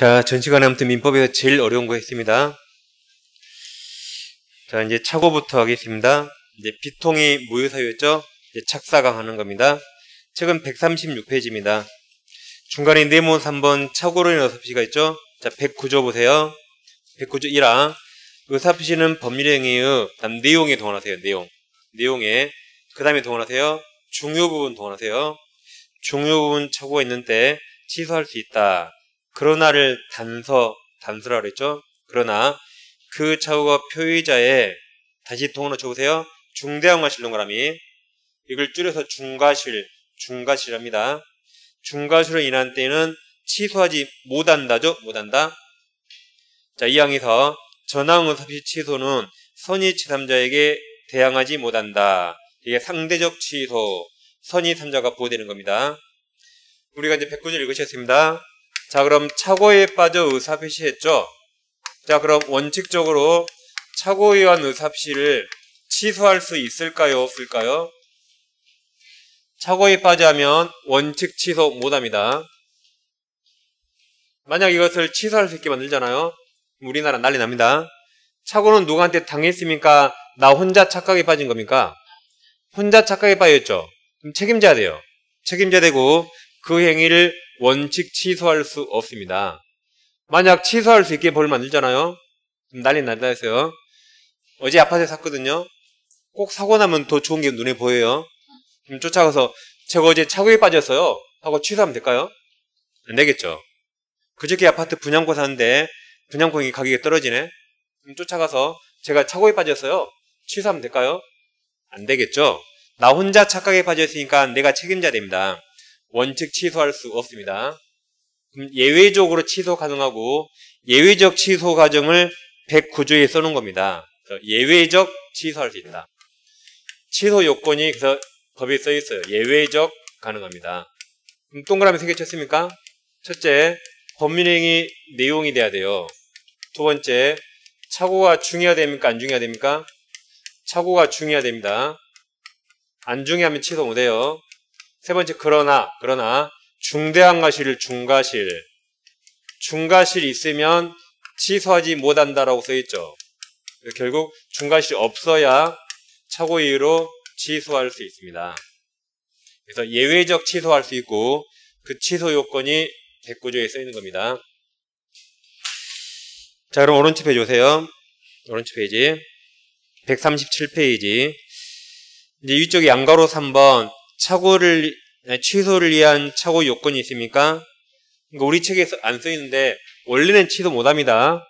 자, 전 시간에 아무튼 민법에서 제일 어려운 거 했습니다. 자, 이제 착오부터 하겠습니다. 이제 비통이 무효사유였죠? 이제 착사강 하는 겁니다. 책은 136페이지입니다. 중간에 네모 3번 착오로 인한 의사표시가 있죠? 자, 109조 보세요. 109조 1항. 의사표시는 법률행위의 내용에 동원하세요. 내용에. 그 다음에 동원하세요. 중요 부분 동원하세요. 중요 부분 착오가 있는 때 취소할 수 있다. 그러나를 단서라 그랬죠? 그러나 그 착오가 표의자의 다시 통으로 쳐보세요. 중대한 과실 동그라미. 이걸 줄여서 중과실합니다. 중과실로 인한 때는 취소하지 못한다죠? 못한다. 자, 이 항에서 전항 의사표시 취소는 선의 제3자에게 대항하지 못한다. 이게 상대적 취소, 선의 3자가 보호되는 겁니다. 우리가 이제 109절 읽으셨습니다. 자, 그럼 착오에 빠져 의사표시 했죠? 자, 그럼 원칙적으로 착오에 의한 의사표시를 취소할 수 있을까요? 없을까요? 착오에 빠져 하면 원칙 취소 못합니다. 만약 이것을 취소할 수 있게 만들잖아요? 우리나라 난리 납니다. 착오는 누구한테 당했습니까? 나 혼자 착각에 빠진 겁니까? 혼자 착각에 빠졌죠? 그럼 책임져야 돼요. 책임져야 되고 그 행위를 원칙 취소할 수 없습니다. 만약 취소할 수 있게 벌 만들잖아요? 그럼 난리 난다 했어요. 어제 아파트에 샀거든요. 꼭 사고 나면 더 좋은 게 눈에 보여요. 그럼 쫓아가서 제가 어제 착오에 빠졌어요 하고 취소하면 될까요? 안 되겠죠. 그저께 아파트 분양권 샀는데 분양권이 가격이 떨어지네. 그럼 쫓아가서 제가 착오에 빠졌어요 취소하면 될까요? 안 되겠죠. 나 혼자 착각에 빠졌으니까 내가 책임져야 됩니다. 원칙 취소할 수 없습니다. 그럼 예외적으로 취소 가능하고 예외적 취소 과정을 109조에 써놓은 겁니다. 그래서 예외적 취소할 수 있다. 취소 요건이 그래서 법에 써 있어요. 예외적 가능합니다. 그럼 동그라미 3개 쳤습니까? 첫째, 법률행위 내용이 돼야 돼요. 두 번째, 착오가 중해야 됩니까? 안 중해야 됩니까? 착오가 중해야 됩니다. 안 중해하면 취소 못해요. 세 번째, 그러나 중대한 과실을 중과실이 있으면 취소하지 못한다라고 써있죠. 결국 중과실이 없어야 착오 이유로 취소할 수 있습니다. 그래서 예외적 취소할 수 있고 그 취소 요건이 109조에 써있는 겁니다. 자, 그럼 오른쪽 페이지 오세요. 오른쪽 페이지 137페이지. 이제 이쪽에 양가로 3번 취소를 위한 착오 요건이 있습니까? 그러니까 우리 책에 안 써있는데 원래는 취소 못합니다.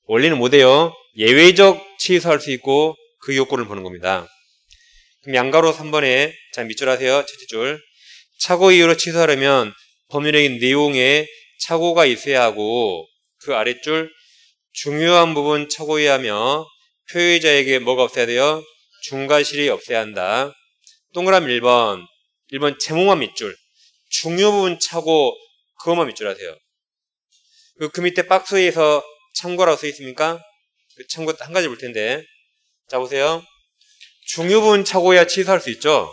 원래는 못해요. 예외적 취소할 수 있고 그 요건을 보는 겁니다. 그럼 양가로 3번에 자 밑줄 하세요. 첫째 줄. 착오 이유로 취소하려면 법률행위 내용에 착오가 있어야 하고 그 아랫줄 중요한 부분 착오해야 하며 표의자에게 뭐가 없어야 돼요? 중과실이 없어야 한다. 동그라미 1번 제목만 밑줄. 중요 부분 착오 그것만 밑줄 하세요. 그 밑에 박스에서 참고라고 써 있습니까? 그 참고 한 가지 볼 텐데. 자, 보세요. 중요 부분 착오해야 취소할 수 있죠?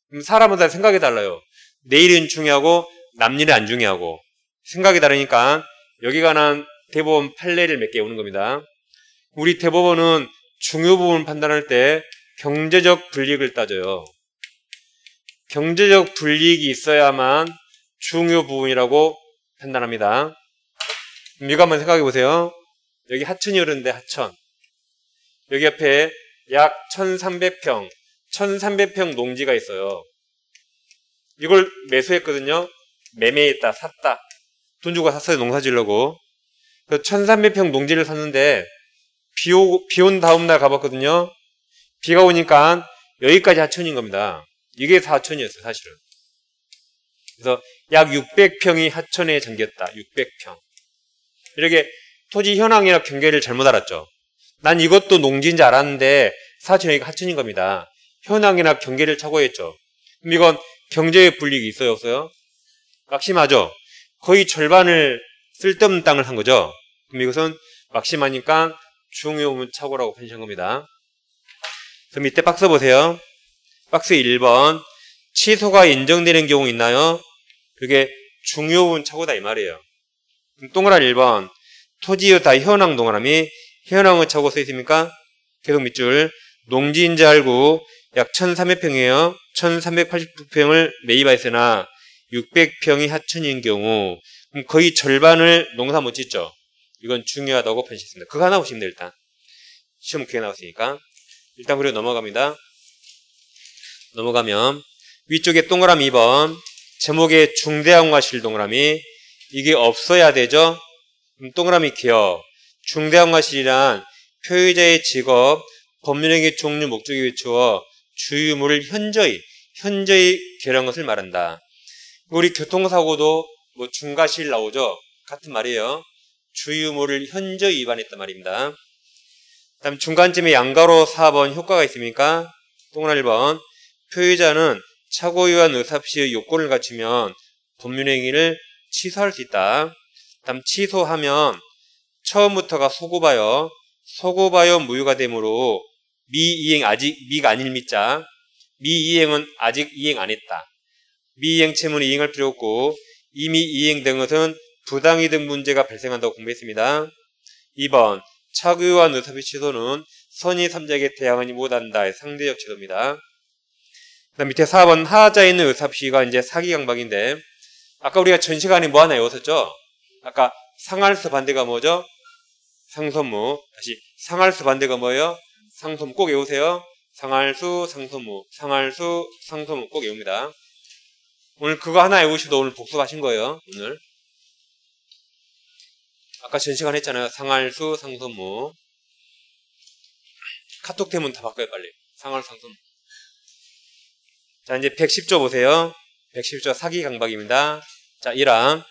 그럼 사람마다 생각이 달라요. 내 일은 중요하고 남 일은 안 중요하고 생각이 다르니까 여기 관한 대법원 판례를 몇 개 오는 겁니다. 우리 대법원은 중요 부분 판단할 때 경제적 불이익을 따져요. 경제적 불이익이 있어야만 중요 부분이라고 판단합니다. 이거 한번 생각해 보세요. 여기 하천이 흐르는데 하천. 여기 옆에 약 1300평 농지가 있어요. 이걸 매수했거든요. 매매했다, 샀다. 돈 주고 샀어요. 농사 지으려고. 1300평 농지를 샀는데 비 온 다음날 가봤거든요. 비가 오니까 여기까지 하천인 겁니다. 이게 하천이었어요, 사실은. 그래서 약 600평이 하천에 잠겼다. 600평. 이렇게 토지 현황이나 경계를 잘못 알았죠. 난 이것도 농지인 줄 알았는데 사실 여기가 하천인 겁니다. 현황이나 경계를 착오했죠. 그럼 이건 경제의 불이익이 있어요, 없어요? 막심하죠. 거의 절반을 쓸데없는 땅을 산 거죠. 그럼 이것은 막심하니까 중요 부분 착오라고 판시한 겁니다. 그럼 밑에 박스 보세요. 박스 1번. 취소가 인정되는 경우 있나요? 그게 중요 부분 착오다 이 말이에요. 동그라미 1번. 토지의 현황 동그라미. 현황의 차고 써 있습니까? 계속 밑줄. 농지인지 알고 약 1300평이에요. 1389평을 매입하였으나 600평이 하천인 경우 그럼 거의 절반을 농사 못 짓죠. 이건 중요하다고 표시했습니다. 그거 하나 보시면 돼요. 일단 시험 그게 나왔으니까 일단 그리고 넘어갑니다. 넘어가면 위쪽에 동그라미 2번 제목에 중대항과실 동그라미 이게 없어야 되죠. 그럼 동그라미 기억 중대항과실이란 표의자의 직업, 법률행위 종류, 목적에 비추어 주유물을 현저히 결한 것을 말한다. 우리 교통사고도 뭐 중과실 나오죠. 같은 말이에요. 주유물을 현저히 위반했단 말입니다. 다음 중간쯤에 양가로 4번 효과가 있습니까? 동그라미 1번 표의자는 착오유한 의사표시의 요건을 갖추면 법률행위를 취소할 수 있다. 다음 취소하면 처음부터가 소고바요. 소고바요 무효가 되므로 미이행 아직 미가 아닐 미자 미이행은 아직 이행 안 했다. 미이행 채무는 이행할 필요 없고 이미 이행된 것은 부당이득 문제가 발생한다고 공부했습니다. 2번 착오유한 의사표시 취소는 선의 3자에게 대항하지 못한다의 상대적 취소입니다. 그다음 밑에 4번 하자에 있는 의사표시가 이제 사기 강박인데 아까 우리가 전 시간에 뭐 하나 외웠었죠? 아까 상할수 반대가 뭐죠? 상선무. 다시 상할수 반대가 뭐예요? 상선무. 꼭 외우세요. 상할수, 상선무. 상할수, 상선무 꼭 외웁니다. 오늘 그거 하나 외우셔도 오늘 복습하신 거예요. 오늘. 아까 전 시간 했잖아요. 상할수, 상선무. 카톡 되면 다 바꿔요 빨리. 상할수, 상선무. 자 이제 110조 보세요. 110조 사기 강박입니다. 자 1항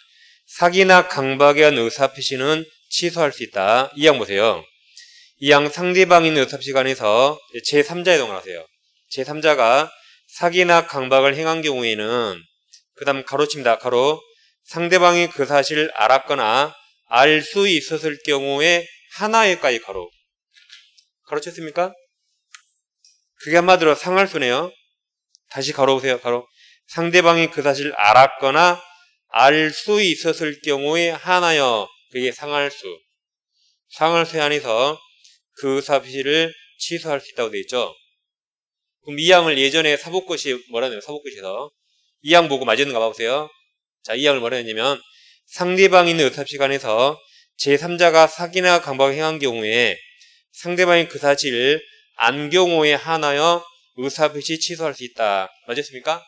사기나 강박에 의한 의사표시는 취소할 수 있다. 2항 보세요. 2항 상대방이 있는 의사표시 간에서 제3자에 동원하세요. 제3자가 사기나 강박을 행한 경우에는 그 다음 가로칩니다. 가로 상대방이 그 사실을 알았거나 알 수 있었을 경우에 하나에까지 가로. 가로쳤습니까? 그게 한마디로 상할수네요. 다시 가로 보세요. 가로. 상대방이 그 사실을 알았거나 알 수 있었을 경우에 하나여. 그게 상할수. 상할수에 한해서 그 의사표시를 취소할 수 있다고 되어 있죠. 그럼 이 항을 예전에 사법고시 뭐라 했나요? 사법고시에서 이 항 보고 맞았는가 봐보세요. 자, 이 항을 뭐라 했냐면 상대방이 있는 의사표시 간에서 제3자가 사기나 강박을 행한 경우에 상대방이 그 사실을 안 경우에 하나여 의사표시 취소할 수 있다. 맞았습니까?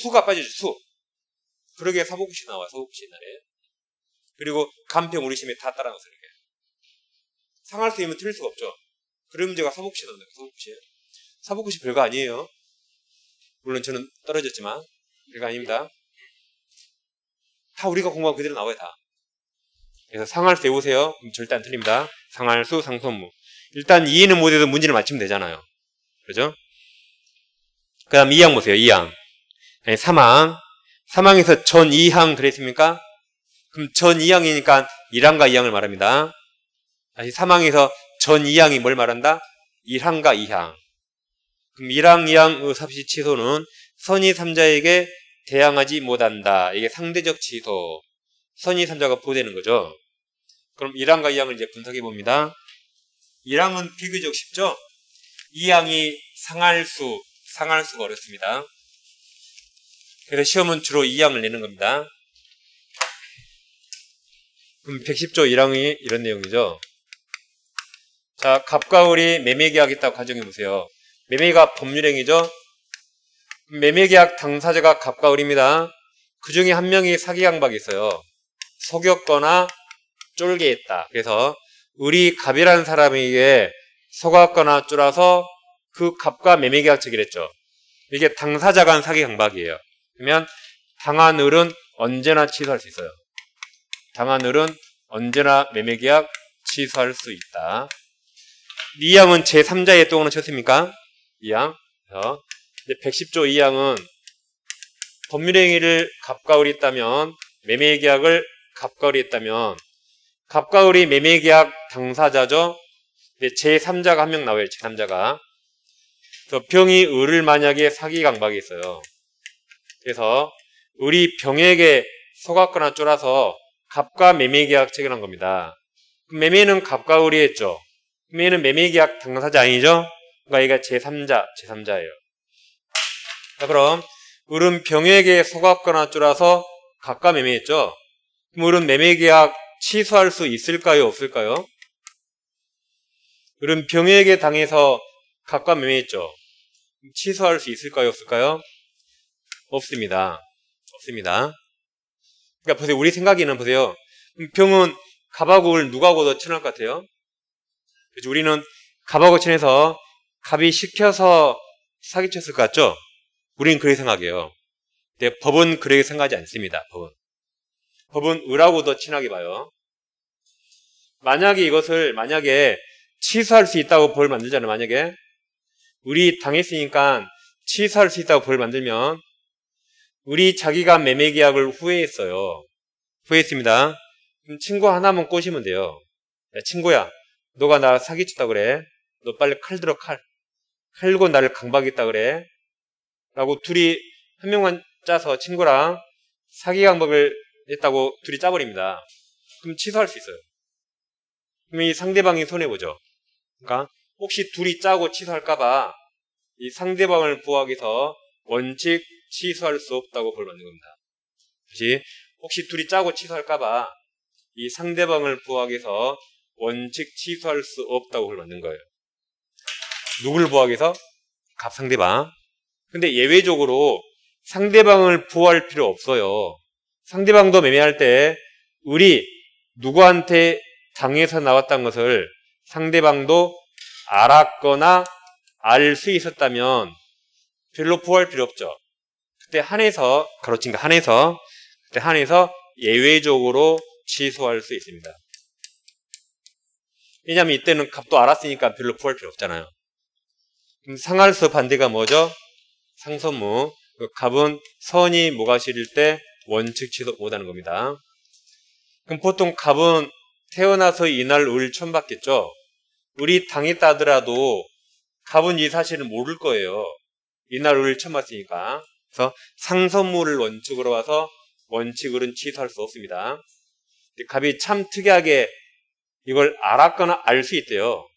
수가 빠지죠. 수. 그러게 사법고시 나와요. 사법고시 옛날에. 그리고 간평 우리심에 다 따라가서 이렇게. 상할수이면 틀릴 수가 없죠. 그런 문제가 사법고시 나온다. 사법고시에. 사법고시 별거 아니에요. 물론 저는 떨어졌지만 별거 아닙니다. 다 우리가 공부한 그대로 나와요. 다. 그래서 상할수 외우세요. 그럼 절대 안 틀립니다. 상할수, 상선무. 일단 이해는 못해도 문제를 맞추면 되잖아요. 그죠? 그 다음 2항 보세요. 2항. 3항. 3항에서 전 2항 그랬습니까? 그럼 전 2항이니까 1항과 2항을 말합니다. 다시 3항에서 전 2항이 뭘 말한다? 1항과 2항. 그럼 1항, 2항 의사표시 취소는 선의 3자에게 대항하지 못한다. 이게 상대적 취소. 선의 3자가 보호되는 거죠. 그럼 1항과 2항을 이제 분석해 봅니다. 1항은 비교적 쉽죠? 2항이 상할수가 어렵습니다. 그래서 시험은 주로 2항을 내는 겁니다. 그럼 110조 1항이 이런 내용이죠. 자, 갑과 을이 매매계약 있다고 가정해 보세요. 매매가 법률행위죠. 매매계약 당사자가 갑과 을입니다. 그 중에 한 명이 사기 강박이 있어요. 속였거나 쫄게 했다. 그래서 을이 갑이라는 사람에게 속았거나 쫄아서 그 갑과 매매계약 체결 했죠. 이게 당사자가 한 사기 강박이에요. 그러면 당한 을은 언제나 취소할 수 있어요. 당한 을은 언제나 매매계약 취소할 수 있다. 2항은 제3자의 또는 쳤습니까? 2항. 그래서 110조 2항은 법률행위를 갑과 을이 했다면 매매계약을 갑과 을이 했다면 갑과 을이 매매계약 당사자죠. 제3자가 한 명 나와요. 제3자가. 그래서 병이 을을 만약에 사기 강박이 있어요. 그래서 을이 병에게 속았거나 쫄아서 갑과 매매계약 체결한 겁니다. 매매는 갑과 의뢰했죠. 매매는 매매계약 당사자 아니죠? 그러니까 얘가 제3자예요. 자, 그럼 을은 병에게 속았거나 쫄아서 갑과 매매했죠. 그럼 을은 매매계약 취소할 수 있을까요? 없을까요? 을은 병에게 당해서 갑과 매매했죠. 취소할 수 있을까요? 없을까요? 없습니다. 그러니까 보세요. 우리 생각에는 보세요. 병은 갑하고 을 누구하고 더 친할 것 같아요? 그렇죠? 우리는 갑하고 친해서 갑이 시켜서 사기쳤을 것 같죠? 우리는 그렇게 생각해요. 근데 법은 그렇게 생각하지 않습니다. 법은 을하고 더 친하게 봐요. 만약에 취소할 수 있다고 법을 만들잖아요. 만약에 을이 당했으니까 취소할 수 있다고 법을 만들면 을이 자기가 매매계약을 후회했습니다. 그럼 친구 하나만 꼬시면 돼요. 야, 친구야, 너가 나 사기쳤다 그래. 너 빨리 칼 들어, 칼. 칼고 나를 강박했다 그래. 라고 둘이 한 명만 짜서 친구랑 사기 강박을 했다고 둘이 짜버립니다. 그럼 취소할 수 있어요. 그럼 이 상대방이 손해보죠. 그러니까 혹시 둘이 짜고 취소할까봐 이 상대방을 보호하기 위해서 원칙 취소할 수 없다고 벌 받는 겁니다. 다시 혹시 둘이 짜고 취소할까봐 이 상대방을 보호하기 위해서 원칙 취소할 수 없다고 벌 받는 거예요. 누구를 보호하기 위해서? 갑 상대방. 근데 예외적으로 상대방을 보호할 필요 없어요. 상대방도 매매할 때 을이 누구한테 당해서 나왔다는 것을 상대방도 알았거나 알 수 있었다면 별로 보호할 필요 없죠. 그때 한해서 예외적으로 취소할 수 있습니다. 왜냐하면 이때는 갑도 알았으니까 별로 보호할 필요 없잖아요. 그럼 상할수 반대가 뭐죠? 상선무. 갑은 선이 모가실일 때 원칙 취소 못하는 겁니다. 그럼 보통 갑은 태어나서 이날 을 처음 받겠죠? 을이 당했다 하더라도 갑은 이 사실을 모를 거예요. 이날 을 처음 봤으니까. 그래서 상선무를 원칙으로 와서 원칙을은 취소할 수 없습니다. 갑이 참 특이하게 이걸 알았거나 알 수 있대요.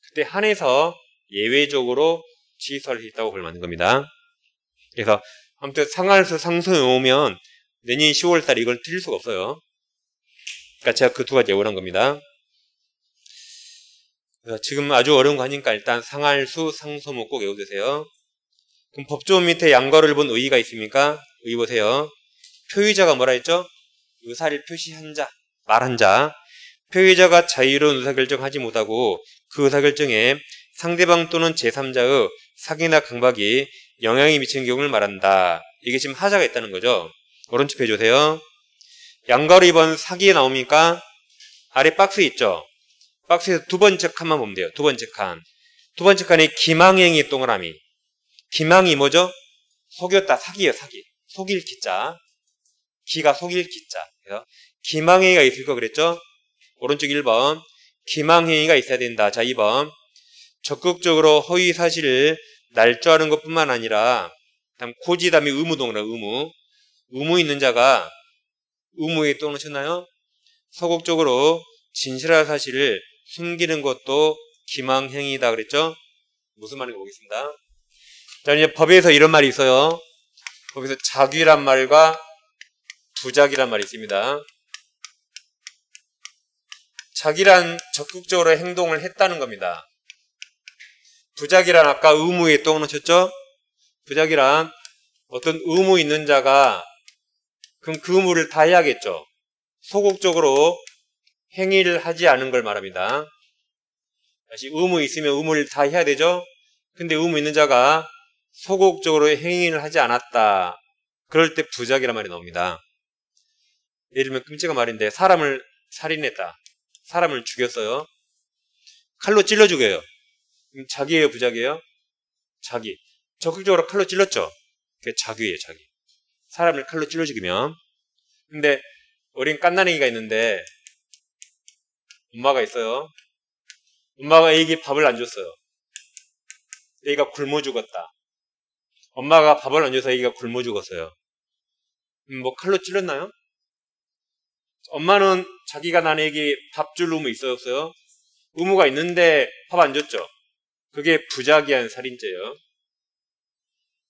그때 한해서 예외적으로 취소할 수 있다고 벌 맞는 겁니다. 그래서 아무튼 상할수 상선이 오면 내년 10월달에 이걸 드릴 수가 없어요. 그러니까 제가 그 두 가지 예고한 겁니다. 그래서 지금 아주 어려운 거 하니까 일단 상할수 상소무 꼭 외워두세요. 그럼 법조문 밑에 양거를 본 의의가 있습니까? 의의 보세요. 표의자가 뭐라 했죠? 의사를 표시한 자, 말한 자. 표의자가 자유로운 의사결정하지 못하고 그 의사결정에 상대방 또는 제3자의 사기나 강박이 영향이 미치는 경우를 말한다. 이게 지금 하자가 있다는 거죠. 오른쪽 페이지 보세요. 양가로 2번 사기에 나옵니까? 아래 박스 있죠? 박스에서 두 번째 칸만 보면 돼요. 두 번째 칸. 두 번째 칸에 기망행위 동그라미. 기망이 뭐죠? 속였다. 사기예요. 사기. 속일 기자. 기가 속일 기자. 그래서 기망행위가 있을 거 그랬죠? 오른쪽 1번. 기망행위가 있어야 된다. 자, 2번. 적극적으로 허위 사실을 날조하는 것뿐만 아니라 다음 고지 다음에 의무 동그라미. 의무 있는 자가 의무에 또 넣으셨나요? 소극적으로 진실한 사실을 숨기는 것도 기망행위다 그랬죠? 무슨 말인지 보겠습니다. 자, 이제 법에서 이런 말이 있어요. 법에서 자귀란 말과 부작이란 말이 있습니다. 자귀란 적극적으로 행동을 했다는 겁니다. 부작이란 아까 의무에 또 넣으셨죠? 부작이란 어떤 의무 있는 자가 그럼 그 의무를 다 해야겠죠. 소극적으로 행위를 하지 않은 걸 말합니다. 다시 의무 있으면 의무를 다 해야 되죠. 근데 의무 있는 자가 소극적으로 행위를 하지 않았다. 그럴 때 부작이란 말이 나옵니다. 예를 들면 끔찍한 말인데 사람을 살인했다. 사람을 죽였어요. 칼로 찔러 죽여요. 그럼 자기예요, 부작이에요? 자기. 적극적으로 칼로 찔렀죠. 그게 자기예요, 자기. 사람을 칼로 찔러 죽이면. 근데 어린 깐난애기가 있는데 엄마가 있어요. 엄마가 애기에 밥을 안 줬어요. 애기가 굶어 죽었다. 엄마가 밥을 안 줘서 애기가 굶어 죽었어요. 뭐 칼로 찔렀나요? 엄마는 자기가 나에게 밥 줄 의무 있었어요? 의무가 있는데 밥 안 줬죠. 그게 부자기한 살인죄예요.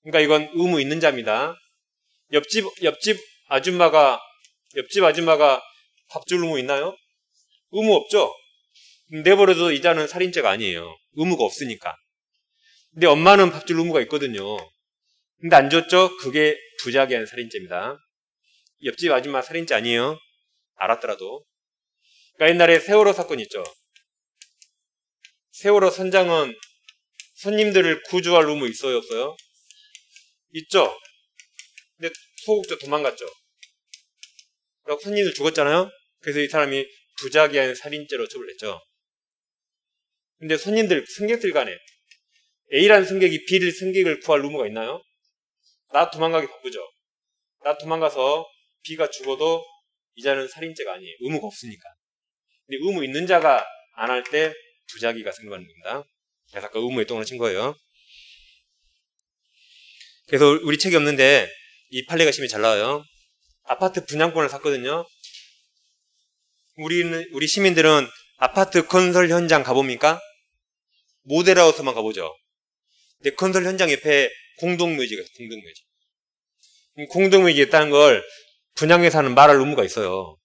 그러니까 이건 의무 있는 자입니다. 옆집 아줌마가 밥 줄 의무 있나요? 의무 없죠. 내버려도 이 자는 살인죄가 아니에요. 의무가 없으니까. 근데 엄마는 밥 줄 의무가 있거든요. 근데 안 줬죠? 그게 부자기한 살인죄입니다. 옆집 아줌마 살인죄 아니에요. 알았더라도. 그러니까 옛날에 세월호 사건 있죠. 세월호 선장은 손님들을 구조할 의무 있어요, 없어요? 있죠. 근데 소극적 도망갔죠. 그리고 손님들 죽었잖아요. 그래서 이 사람이 부자기한 살인죄로 처벌했죠. 근데 승객들 간에 A라는 승객이 B를 승객을 구할 의무가 있나요? 나 도망가기 바쁘죠. 나 도망가서 B가 죽어도 이 자는 살인죄가 아니에요. 의무가 없으니까. 근데 의무 있는 자가 안 할 때 부자기가 생겨나는 겁니다. 그래서 아까 의무에 똥을 친 거예요. 그래서 우리 책이 없는데 이 판례가 심히 잘 나와요. 아파트 분양권을 샀거든요. 우리 시민들은 아파트 건설 현장 가봅니까? 모델하우스만 가보죠. 근데 건설 현장 옆에 공동묘지가 있어요. 공동묘지. 공동묘지에 있다는 걸 분양회사는 말할 의무가 있어요.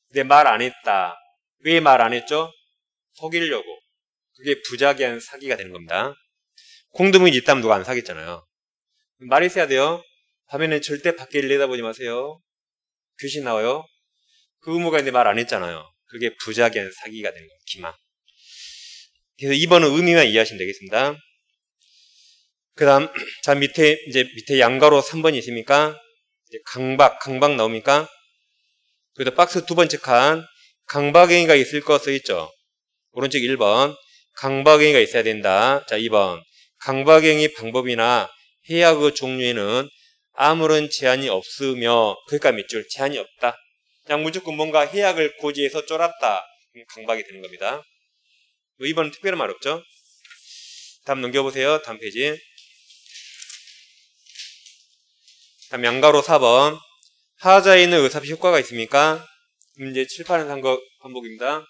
근데 말 안 했다. 왜 말 안 했죠? 속이려고. 그게 부자기한 사기가 되는 겁니다. 공동묘지 있다면 누가 안 사겠잖아요. 말이 있어야 돼요. 밤에는 절대 밖에 내다보지 마세요. 귀신 나와요. 그 의무가 있는데 말 안 했잖아요. 그게 부자기한 사기가 되는 거예요. 기망. 그래서 2번은 의미만 이해하시면 되겠습니다. 그 다음, 자, 밑에 양가로 3번이 있습니까? 이제 강박 나옵니까? 그래서 박스 두 번째 칸, 강박행위가 있을 거 써있죠? 오른쪽 1번, 강박행위가 있어야 된다. 자, 2번, 강박행위 방법이나 해야 그 종류에는 아무런 제한이 없으며, 그러니까 밑줄, 제한이 없다. 그냥 무조건 뭔가 해악을 고지해서 쫄았다. 강박이 되는 겁니다. 2번은 특별한 말 없죠? 다음 넘겨보세요. 다음 페이지. 다음 양가로 4번. 하자에 있는 의사표시 효과가 있습니까? 문제 7, 8은 산 거 반복입니다.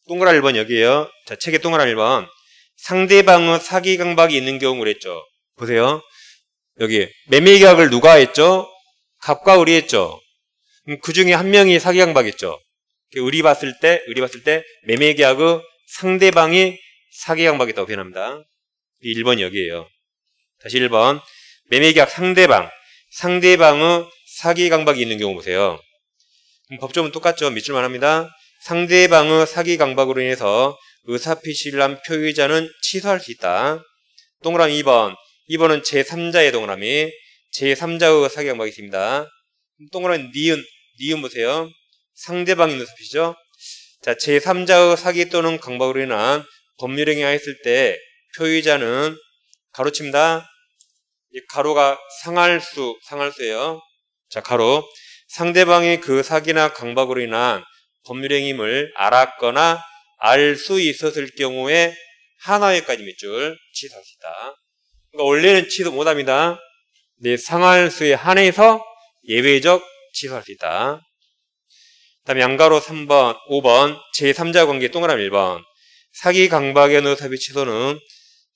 동그란 1번 여기에요. 자, 책의 동그란 1번. 상대방의 사기 강박이 있는 경우 그랬죠. 보세요. 여기 매매 계약을 누가 했죠? 갑과 을이 했죠. 그 중에 한 명이 사기 강박했죠. 을이 봤을 때 매매 계약의 상대방이 사기 강박했다고 표현합니다. 1번이 여기에요. 다시 1번. 매매 계약 상대방의 사기 강박이 있는 경우 보세요. 법조문 똑같죠. 밑줄만 합니다. 상대방의 사기 강박으로 인해서 의사표시를 한 표의자는 취소할 수 있다. 동그라미 2번. 2번은 제3자의 동그라미. 제3자의 사기 강박이 있습니다. 동그라미 니은 보세요. 상대방이 의사표시죠. 자, 제3자의 사기 또는 강박으로 인한 법률행위 하였을 때 표의자는 가로칩니다. 이 가로가 상할수예요. 자, 가로. 상대방이 그 사기나 강박으로 인한 법률행위를 알았거나 알 수 있었을 경우에 하나에까지 밑줄 취소할 수 있다. 그러니까 원래는 취소 못합니다. 네, 상할수에 한해서 예외적 취소할 수 있다. 다음 양가로 3번, 5번 제3자 관계 동그라미 1번. 사기 강박의 의사표시 취소는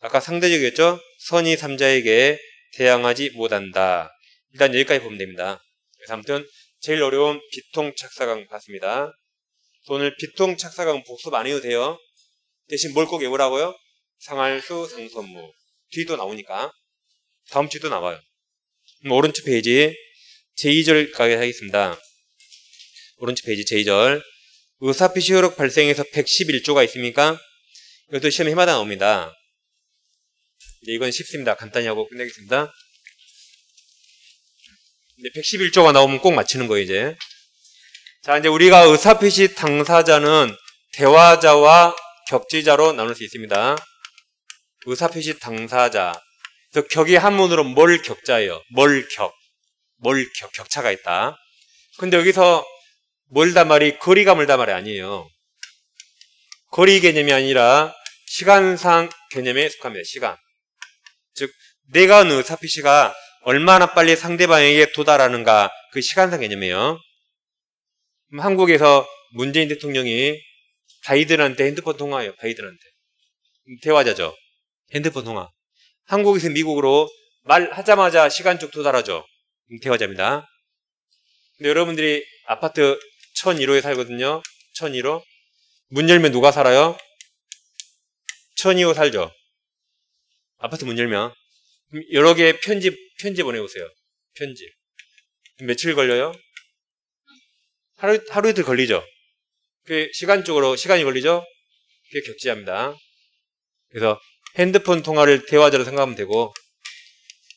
아까 상대적이었죠? 선의 3자에게 대항하지 못한다. 일단 여기까지 보면 됩니다. 그래서 아무튼 제일 어려운 비통착사강 봤습니다. 오늘 비통착사강 복습 안 해도 돼요. 대신 뭘 꼭 외우라고요? 상할수, 상선무. 뒤도 나오니까. 다음 주도 나와요. 오른쪽 페이지 제2절 가게 하겠습니다. 오른쪽 페이지 제2절. 의사표시 효력 발생해서 111조가 있습니까? 이것도 시험에 해마다 나옵니다. 이건 쉽습니다. 간단히 하고 끝내겠습니다. 111조가 나오면 꼭 맞히는 거예요, 이제. 자, 이제 우리가 의사표시 당사자는 대화자와 격지자로 나눌 수 있습니다. 의사표시 당사자. 그래서 격이 한문으로 뭘 격자예요. 격차가 있다. 근데 여기서 멀다 말이 거리가 멀다 말이 아니에요. 거리 개념이 아니라 시간상 개념에 속합니다. 시간. 즉, 내가 하는 의사표시가 얼마나 빨리 상대방에게 도달하는가 그 시간상 개념이에요. 한국에서 문재인 대통령이 바이든한테 핸드폰 통화해요. 바이든한테. 대화자죠. 핸드폰 통화. 한국에서 미국으로 말하자마자 시간적 도달하죠. 대화자입니다. 근데 여러분들이 아파트 1001호에 살거든요. 1001호. 문 열면 누가 살아요? 1002호 살죠. 아파트 문 열면. 여러 개의 편지 보내오세요. 편지. 며칠 걸려요? 하루 이틀 걸리죠. 그게 시간이 걸리죠? 그게 격지합니다. 그래서 핸드폰 통화를 대화자로 생각하면 되고,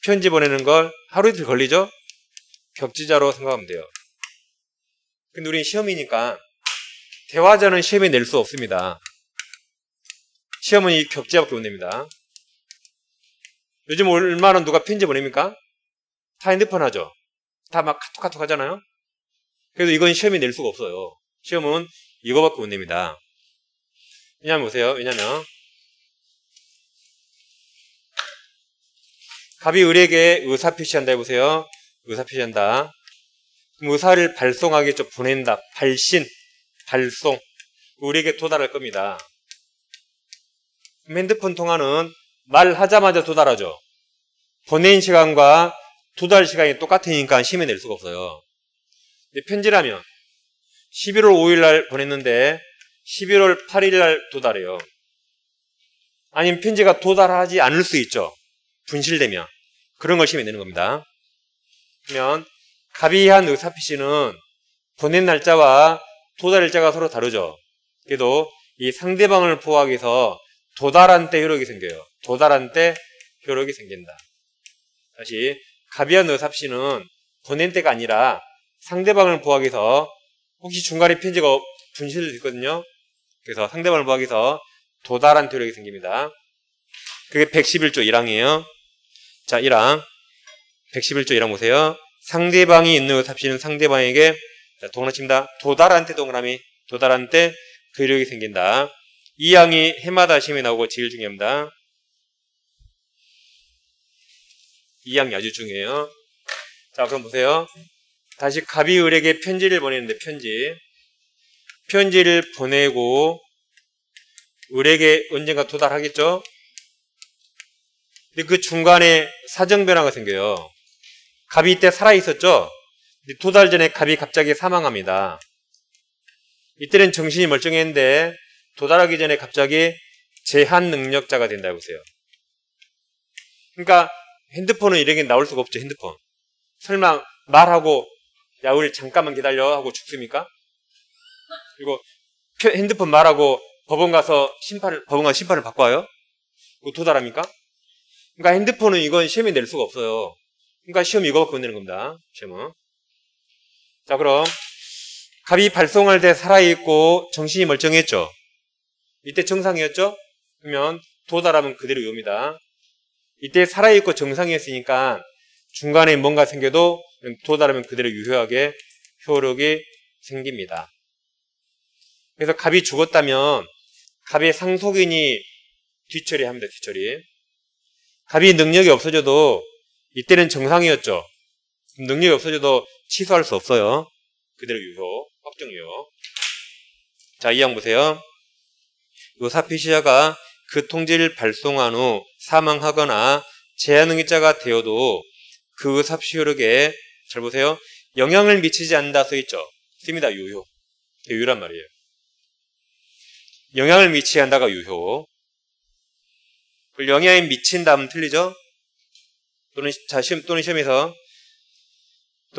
편지 보내는 걸 하루 이틀 걸리죠? 격지자로 생각하면 돼요. 근데 우리는 시험이니까 대화자는 시험에 낼 수 없습니다. 시험은 이 격지자밖에 못 냅니다. 요즘 얼마나 누가 편지 보냅니까? 다 핸드폰 하죠. 다 막 카톡 하잖아요. 그래서 이건 시험에 낼 수가 없어요. 시험은 이거밖에 못 냅니다. 왜냐면 보세요. 왜냐면 갑이 을에게 의사 표시한다 해보세요. 의사 표시한다. 그럼 의사를 발송하겠죠. 보낸다. 발송. 을에게 도달할 겁니다. 그럼 핸드폰 통화는 말하자마자 도달하죠. 보낸 시간과 도달 시간이 똑같으니까 시험에 낼 수가 없어요. 근데 편지라면 11월 5일 날 보냈는데 11월 8일 날 도달해요. 아니면 편지가 도달하지 않을 수 있죠. 분실되면. 그런 걸 시험에 내는 겁니다. 그러면 갑이 한 의사표시는 보낸 날짜와 도달 일자가 서로 다르죠. 그래도 이 상대방을 보호하기 위해서 도달한 때 효력이 생겨요. 도달한 때 효력이 생긴다. 다시 갑이 한 의사표시는 보낸 때가 아니라 상대방을 보호하기 위해서 혹시 중간에 편지가 분실될 수 있거든요. 그래서 상대방을 보호하기 위해서 도달한 때 효력이 생깁니다. 그게 111조 1항이에요. 자, 1항. 111조 1항 보세요. 상대방이 있는 의사표시는 상대방에게 동그라미 칩니다. 도달한 때 그 효력이 생긴다. 2항이 해마다 시험에 나오고 제일 중요합니다. 2항이 아주 중요해요. 자, 그럼 보세요. 다시 갑이 을에게 편지를 보내는데 편지를 보내고 을에게 언젠가 도달하겠죠? 근데 그 중간에 사정 변화가 생겨요. 갑이 이때 살아있었죠? 근데 도달 전에 갑이 갑자기 사망합니다. 이때는 정신이 멀쩡했는데 도달하기 전에 갑자기 제한 능력자가 된다 해보세요. 그러니까 핸드폰은 이렇게 나올 수가 없죠. 핸드폰. 설마 말하고 야 우리 잠깐만 기다려 하고 죽습니까? 그리고 핸드폰 말하고 법원 가서 심판을 받고 와요? 그거 도달합니까? 그러니까 핸드폰은 이건 시험에 낼 수가 없어요. 그러니까 시험 이거밖에 못 내는 겁니다. 시험은. 자, 그럼 갑이 발송할 때 살아있고 정신이 멀쩡했죠? 이때 정상이었죠? 그러면 도달하면 그대로 요입니다. 이때 살아있고 정상이었으니까 중간에 뭔가 생겨도 도달하면 그대로 유효하게 효력이 생깁니다. 그래서 갑이 죽었다면 갑의 상속인이 뒤처리합니다. 뒤처리. 갑이 능력이 없어져도 이때는 정상이었죠. 능력이 없어져도 취소할 수 없어요. 그대로 유효, 확정 유효. 자, 이 항 보세요. 의사표시자가 그 통지를 발송한 후 사망하거나 제한응의자가 되어도 그 의사표시 효력에 잘 보세요. 영향을 미치지 않는다 써있죠. 씁니다. 유효. 유효란 말이에요. 영향을 미치지 않는다가 유효. 영향이 미친다 하면 틀리죠? 또는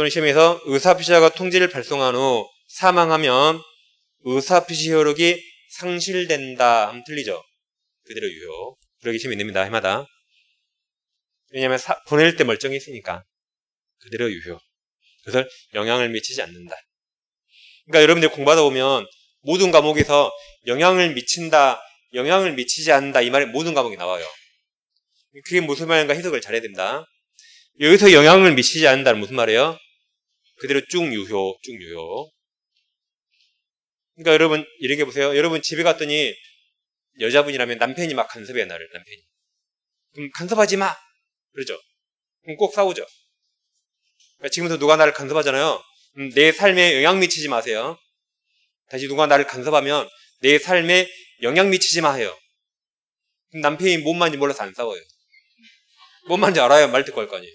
시험에서 의사표시자가 통지를 발송한 후 사망하면 의사표시 효력이 상실된다 하면 틀리죠? 그대로 유효. 그러기 시험이 됩니다. 해마다. 왜냐하면 보낼 때 멀쩡했으니까 그대로 유효. 그래서 영향을 미치지 않는다. 그러니까 여러분들 공부하다 보면 모든 과목에서 영향을 미친다, 영향을 미치지 않는다 이 말이 모든 과목에 나와요. 그게 무슨 말인가 해석을 잘해야 된다. 여기서 영향을 미치지 않는다는 무슨 말이에요? 그대로 쭉 유효. 그러니까 여러분 이렇게 보세요. 여러분 집에 갔더니 여자분이라면 남편이 막 간섭해요. 나를 남편이. 그럼 간섭하지 마. 그러죠. 그럼 꼭 싸우죠. 그러니까 지금부터 누가 나를 간섭하잖아요. 내 삶에 영향 미치지 마세요. 다시 누가 나를 간섭하면 내 삶에 영향 미치지 마세요. 남편이 뭔 말인지 몰라서 안 싸워요. 뭔 말인지 알아야 말 듣고 할 거 아니에요.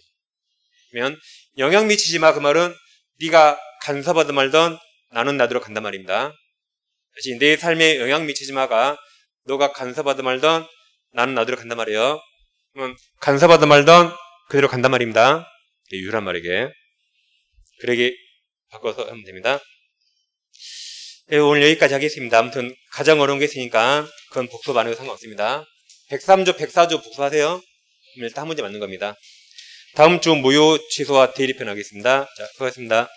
그러면 영향 미치지 마 그 말은 네가 간섭하든 말든 나는 나대로 간단 말입니다. 다시 내 삶에 영향 미치지 마가 너가 간섭하든 말든 나는 나대로 간단 말이에요. 그러면 간섭하든 말든 그대로 간단 말입니다. 유일한 말에게. 그러게 바꿔서 하면 됩니다. 네, 오늘 여기까지 하겠습니다. 아무튼 가장 어려운 게 있으니까 그건 복습 안 해도 상관없습니다. 103조, 104조 복습하세요. 일단 한 문제 맞는 겁니다. 다음 주 무효 취소와 대리편 하겠습니다. 자, 수고하셨습니다.